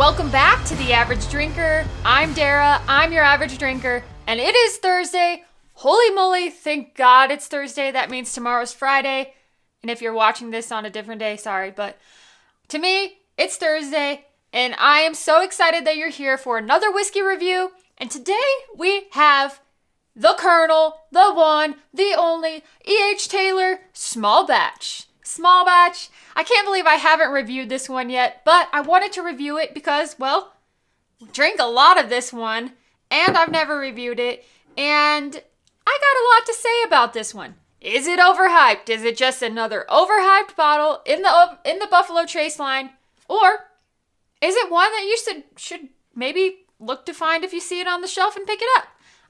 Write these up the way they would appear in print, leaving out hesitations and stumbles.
Welcome back to The Average Drinker. I'm Dara, I'm your average drinker, and it is Thursday. Holy moly, thank God it's Thursday. That means tomorrow's Friday. And if you're watching this on a different day, sorry, but to me, it's Thursday, and I am so excited that you're here for another whiskey review. And today we have the Colonel, the one, the only, E.H. Taylor, Small Batch. Small Batch. I can't believe I haven't reviewed this one yet, but I wanted to review it because, well, drink a lot of this one, and I've never reviewed it, and I got a lot to say about this one. Is it overhyped? Is it just another overhyped bottle in the Buffalo Trace line? Or is it one that you should maybe look to find if you see it on the shelf and pick it up?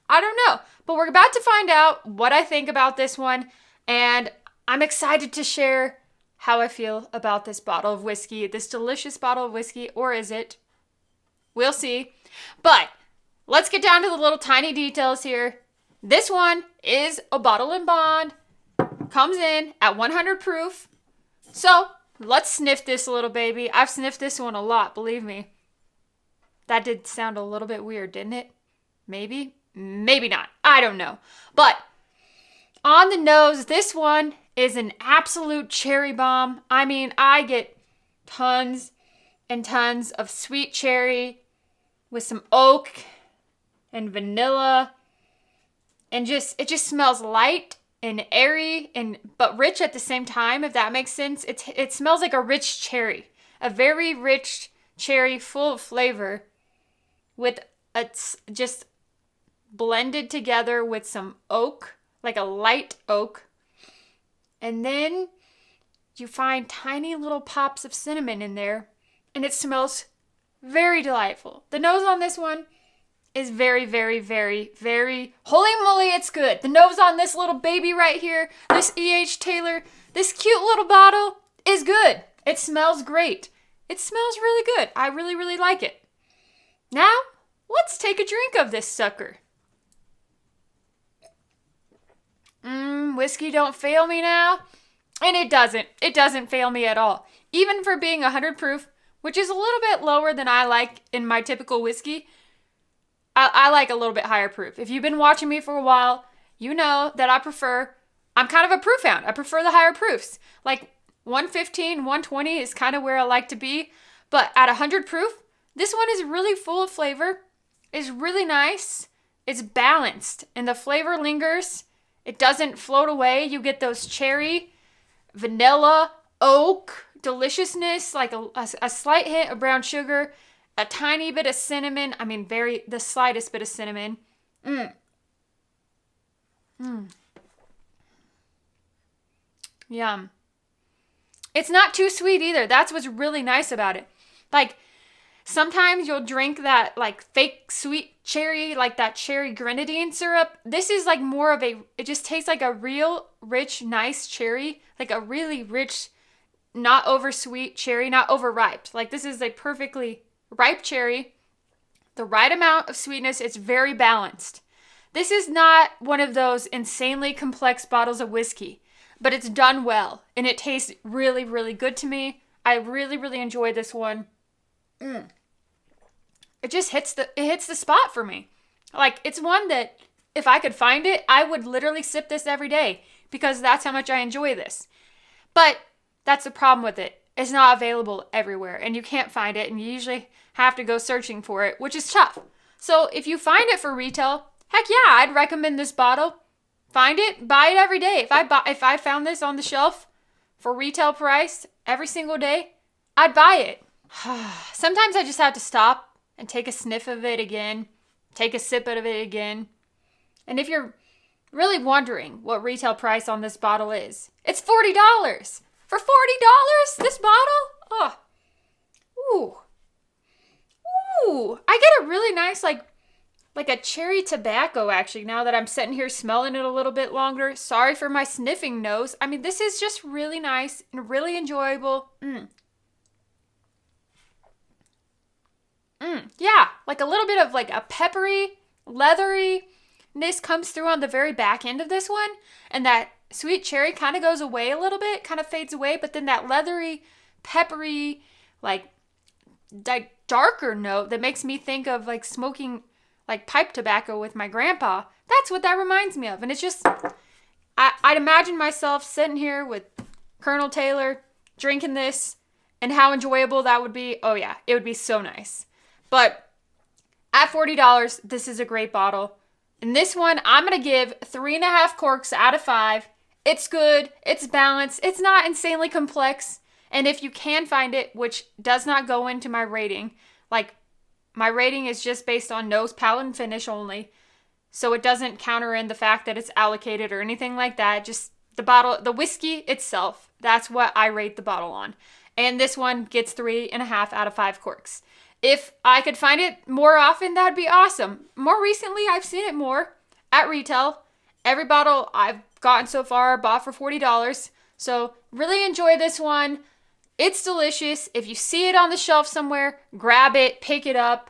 I don't know, but we're about to find out what I think about this one, and I'm excited to share how I feel about this bottle of whiskey, this delicious bottle of whiskey, or is it? We'll see. But let's get down to the little tiny details here. This one is a bottle and bond, comes in at 100 proof. So let's sniff this little baby. I've sniffed this one a lot, believe me. That did sound a little bit weird, didn't it? Maybe, maybe not. I don't know. But on the nose, this one is an absolute cherry bomb. I mean, I get tons and tons of sweet cherry with some oak and vanilla, and it just smells light and airy but rich at the same time, if that makes sense. It smells like a rich cherry, a very rich cherry full of flavor, with just blended together with some oak, like a light oak. And then you find tiny little pops of cinnamon in there, and it smells very delightful. The nose on this one is very, very, very, very, holy moly, it's good. The nose on this little baby right here, this E.H. Taylor, this cute little bottle is good. It smells great. It smells really good. I really, really like it. Now, let's take a drink of this sucker. Whiskey don't fail me now. And it doesn't. It doesn't fail me at all. Even for being 100 proof, which is a little bit lower than I like in my typical whiskey, I like a little bit higher proof. If you've been watching me for a while, you know that I'm kind of a proof hound. I prefer the higher proofs. Like 115, 120 is kind of where I like to be. But at 100 proof, this one is really full of flavor. It's really nice. It's balanced. And the flavor lingers. It doesn't float away. You get those cherry, vanilla, oak deliciousness, like a slight hint of brown sugar, a tiny bit of cinnamon. I mean, the slightest bit of cinnamon. Yum. It's not too sweet either. That's what's really nice about it. Like, sometimes you'll drink that like fake sweet cherry, like that cherry grenadine syrup. This is like more of it just tastes like a real rich, nice cherry, like a really rich, not over sweet cherry, not overripe. Like this is a perfectly ripe cherry, the right amount of sweetness. It's very balanced. This is not one of those insanely complex bottles of whiskey, but it's done well and it tastes really, really good to me. I really, really enjoy this one. It just hits the spot for me. Like, it's one that if I could find it, I would literally sip this every day because that's how much I enjoy this. But that's the problem with it. It's not available everywhere and you can't find it, and you usually have to go searching for it, which is tough. So if you find it for retail, heck yeah, I'd recommend this bottle. Find it, buy it every day. If I found this on the shelf for retail price every single day, I'd buy it. Sometimes I just have to stop and take a sniff of it again, take a sip of it again. And if you're really wondering what retail price on this bottle is, it's $40. For $40, this bottle? Oh, ooh. I get a really nice, like a cherry tobacco, actually, now that I'm sitting here smelling it a little bit longer. Sorry for my sniffing nose. I mean, this is just really nice and really enjoyable. Yeah, like a little bit of like a peppery, leatheriness comes through on the very back end of this one. And that sweet cherry kind of goes away a little bit, kind of fades away. But then that leathery, peppery, like darker note that makes me think of like smoking like pipe tobacco with my grandpa. That's what that reminds me of. And it's just, I'd imagine myself sitting here with Colonel Taylor drinking this and how enjoyable that would be. Oh yeah, it would be so nice. But at $40, this is a great bottle. And this one, I'm going to give 3.5 corks out of 5. It's good. It's balanced. It's not insanely complex. And if you can find it, which does not go into my rating, like my rating is just based on nose, palate, and finish only. So it doesn't counter in the fact that it's allocated or anything like that. Just the bottle, the whiskey itself, that's what I rate the bottle on. And this one gets 3.5 out of 5 corks. If I could find it more often, that'd be awesome. More recently, I've seen it more at retail. Every bottle I've gotten so far bought for $40. So really enjoy this one. It's delicious. If you see it on the shelf somewhere, grab it, pick it up.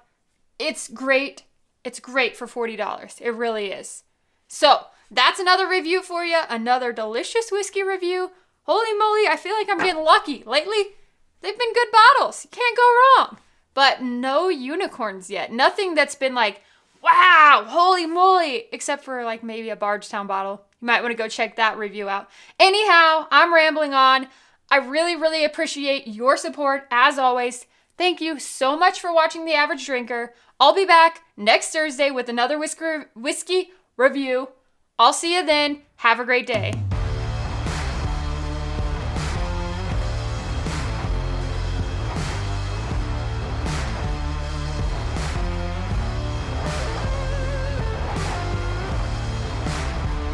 It's great. It's great for $40. It really is. So that's another review for you. Another delicious whiskey review. Holy moly, I feel like I'm getting lucky. Lately, they've been good bottles. You can't go wrong. But no unicorns yet. Nothing that's been like, wow, holy moly, except for like maybe a Bardstown bottle. You might want to go check that review out. Anyhow, I'm rambling on. I really, really appreciate your support as always. Thank you so much for watching The Average Drinker. I'll be back next Thursday with another whiskey review. I'll see you then. Have a great day.